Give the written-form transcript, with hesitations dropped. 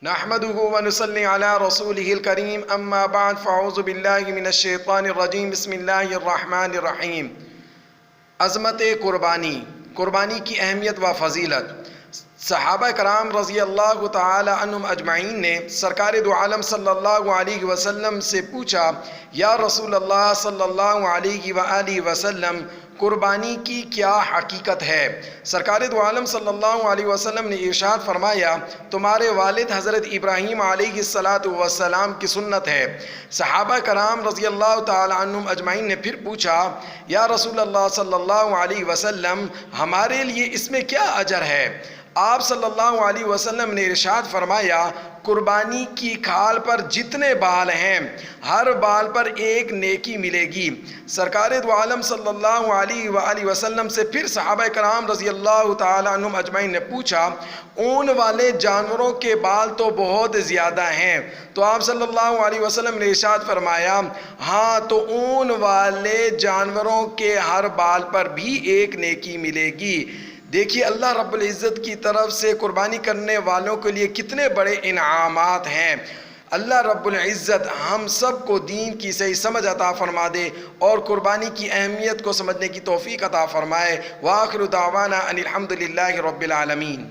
نحمده ونصلي على رسوله الكريم اما بعد فاعوذ باللہ من الشیطان الرجیم بسم اللہ الرحمن الرحیم۔ عظمت قربانی کی اہمیت و فضیلت۔ صحابہ کرام رضی اللہ تعالی عنہم اجمعین نے سرکار دو عالم صلی اللہ علیہ وسلم سے پوچھا، یا رسول اللہ صلی اللہ علیہ وآلہ وسلم، قربانی کی کیا حقیقت ہے؟ سرکار دو عالم صلی اللہ علیہ وسلم نے ارشاد فرمایا، تمہارے والد حضرت ابراہیم علیہ السلام کی سنت ہے۔ صحابہ کرام رضی اللہ تعالی عنہم اجمعین نے پھر پوچھا، یا رسول اللہ صلی اللہ علیہ وسلم، ہمارے لیے اس میں کیا اجر ہے؟ آپ صلی اللہ علیہ وسلم نے ارشاد فرمایا، قربانی کی کھال پر جتنے بال ہیں ہر بال پر ایک نیکی ملے گی۔ سرکار دو عالم صلی اللہ علیہ وآلہ وسلم سے پھر صحابہ کرام رضی اللہ تعالی عنہم اجمعین نے پوچھا، اون والے جانوروں کے بال تو بہت زیادہ ہیں، تو آپ صلی اللہ علیہ وسلم نے ارشاد فرمایا، ہاں تو اون والے جانوروں کے ہر بال پر بھی ایک نیکی ملے گی۔ دیکھیے اللہ رب العزت کی طرف سے قربانی کرنے والوں کے لیے کتنے بڑے انعامات ہیں۔ اللہ رب العزت ہم سب کو دین کی صحیح سمجھ عطا فرما دے اور قربانی کی اہمیت کو سمجھنے کی توفیق عطا فرمائے۔ وآخر دعوانا ان الحمد للہ رب العالمین۔